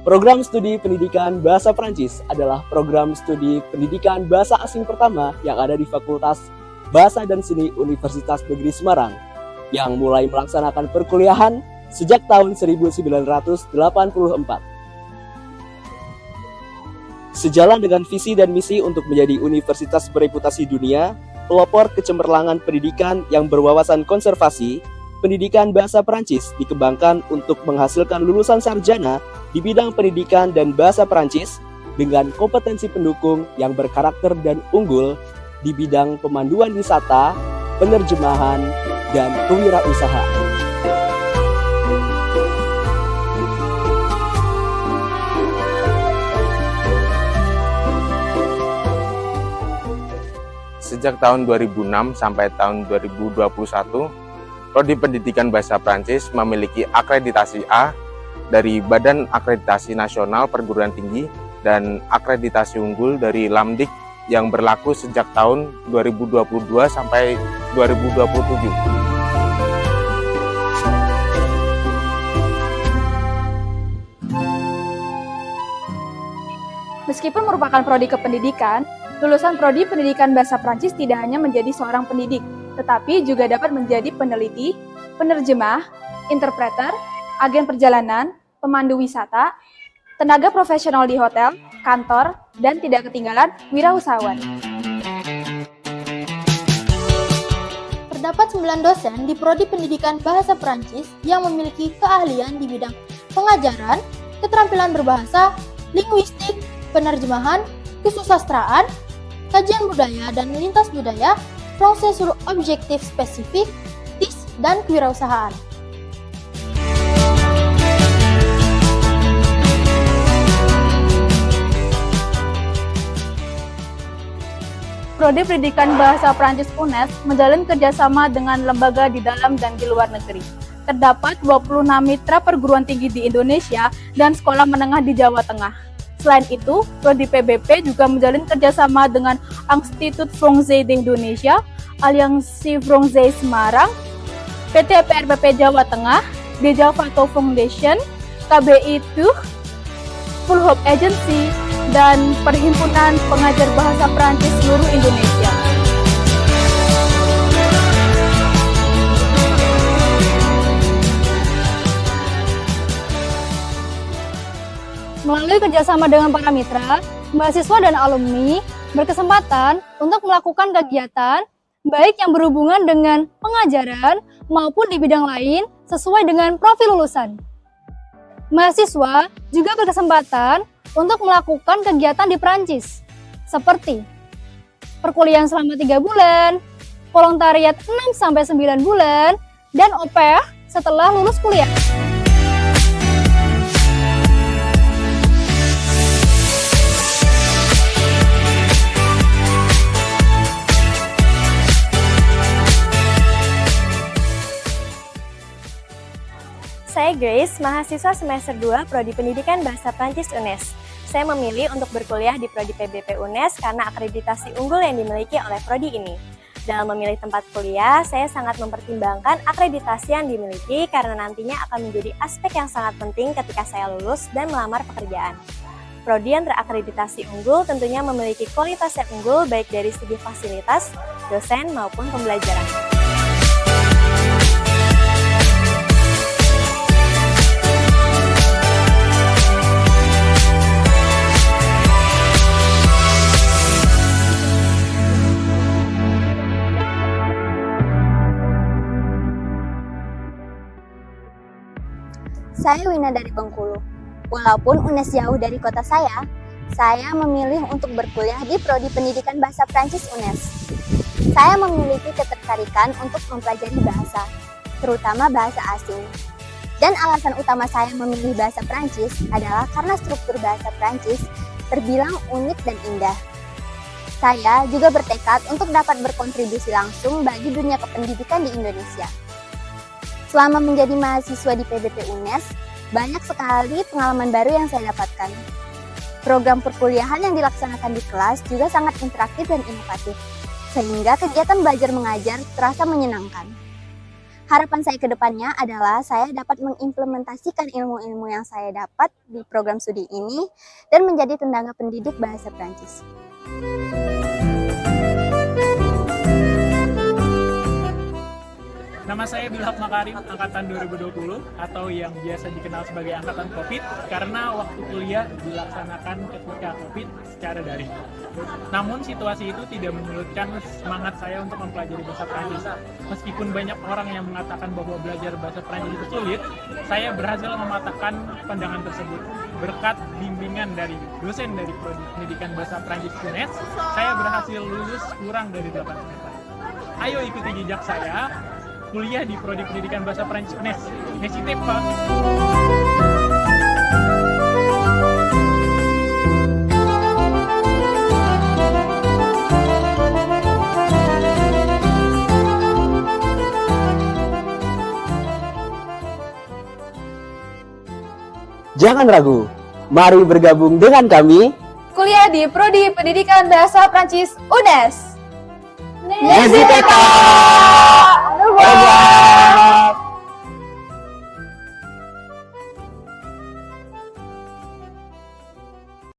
Program Studi Pendidikan Bahasa Prancis adalah program studi pendidikan bahasa asing pertama yang ada di Fakultas Bahasa dan Seni Universitas Negeri Semarang, yang mulai melaksanakan perkuliahan sejak tahun 1984. Sejalan dengan visi dan misi untuk menjadi universitas bereputasi dunia, pelopor kecemerlangan pendidikan yang berwawasan konservasi, pendidikan bahasa Prancis dikembangkan untuk menghasilkan lulusan sarjana di bidang pendidikan dan bahasa Prancis dengan kompetensi pendukung yang berkarakter dan unggul di bidang pemanduan wisata, penerjemahan, dan kewirausahaan. Sejak tahun 2006 sampai tahun 2021, Prodi Pendidikan Bahasa Prancis memiliki akreditasi A dari Badan Akreditasi Nasional Perguruan Tinggi dan akreditasi unggul dari Lamdik yang berlaku sejak tahun 2022 sampai 2027. Meskipun merupakan prodi kependidikan, lulusan Prodi Pendidikan Bahasa Prancis tidak hanya menjadi seorang pendidik, tetapi juga dapat menjadi peneliti, penerjemah, interpreter, agen perjalanan, pemandu wisata, tenaga profesional di hotel, kantor, dan tidak ketinggalan wirausahawan. Terdapat 9 dosen di Prodi Pendidikan Bahasa Prancis yang memiliki keahlian di bidang pengajaran, keterampilan berbahasa, linguistik, penerjemahan, kesusastraan, kajian budaya dan lintas budaya, Français sur objektif spesifik, TIS, dan kewirausahaan. Prodi Pendidikan Bahasa Prancis UNES menjalin kerjasama dengan lembaga di dalam dan di luar negeri. Terdapat 26 mitra perguruan tinggi di Indonesia dan sekolah menengah di Jawa Tengah. Selain itu, Prodi PBP juga menjalin kerjasama dengan Institut Français d'Indonesia, Aliansi Français Semarang, PT PRPP Jawa Tengah, Deja Vato Foundation, KBI Tuh, Full Hope Agency, dan Perhimpunan Pengajar Bahasa Prancis seluruh Indonesia. Melalui kerjasama dengan para mitra, mahasiswa dan alumni berkesempatan untuk melakukan kegiatan baik yang berhubungan dengan pengajaran maupun di bidang lain sesuai dengan profil lulusan. Mahasiswa juga berkesempatan untuk melakukan kegiatan di Prancis, seperti perkuliahan selama 3 bulan, volontariat 6-9 bulan, dan au pair setelah lulus kuliah. Saya Grace, mahasiswa semester 2 Prodi Pendidikan Bahasa Prancis UNES. Saya memilih untuk berkuliah di Prodi PBP UNES karena akreditasi unggul yang dimiliki oleh prodi ini. Dalam memilih tempat kuliah, saya sangat mempertimbangkan akreditasi yang dimiliki karena nantinya akan menjadi aspek yang sangat penting ketika saya lulus dan melamar pekerjaan. Prodi yang terakreditasi unggul tentunya memiliki kualitas yang unggul baik dari segi fasilitas, dosen maupun pembelajaran. Saya Wina dari Bengkulu. Walaupun UNES jauh dari kota saya memilih untuk berkuliah di Prodi Pendidikan Bahasa Prancis UNES. Saya memiliki ketertarikan untuk mempelajari bahasa, terutama bahasa asing. Dan alasan utama saya memilih bahasa Prancis adalah karena struktur bahasa Prancis terbilang unik dan indah. Saya juga bertekad untuk dapat berkontribusi langsung bagi dunia kependidikan di Indonesia. Selama menjadi mahasiswa di PBP UNES, banyak sekali pengalaman baru yang saya dapatkan. Program perkuliahan yang dilaksanakan di kelas juga sangat interaktif dan inovatif, sehingga kegiatan belajar mengajar terasa menyenangkan. Harapan saya ke depannya adalah saya dapat mengimplementasikan ilmu-ilmu yang saya dapat di program studi ini dan menjadi tenaga pendidik bahasa Prancis. Nama saya Bilhak Makarim, angkatan 2020 atau yang biasa dikenal sebagai angkatan COVID karena waktu kuliah dilaksanakan ketika COVID secara daring. Namun situasi itu tidak menyurutkan semangat saya untuk mempelajari bahasa Prancis. Meskipun banyak orang yang mengatakan bahwa belajar bahasa Prancis itu sulit, saya berhasil mematahkan pandangan tersebut. Berkat bimbingan dari dosen dari Prodi Pendidikan Bahasa Prancis UNES, saya berhasil lulus kurang dari 8 semester. Ayo ikuti jejak saya, kuliah di Prodi Pendidikan Bahasa Prancis UNES. N'hésitez pas. Jangan ragu, mari bergabung dengan kami. Kuliah di Prodi Pendidikan Bahasa Prancis UNES. N'hésitez pas.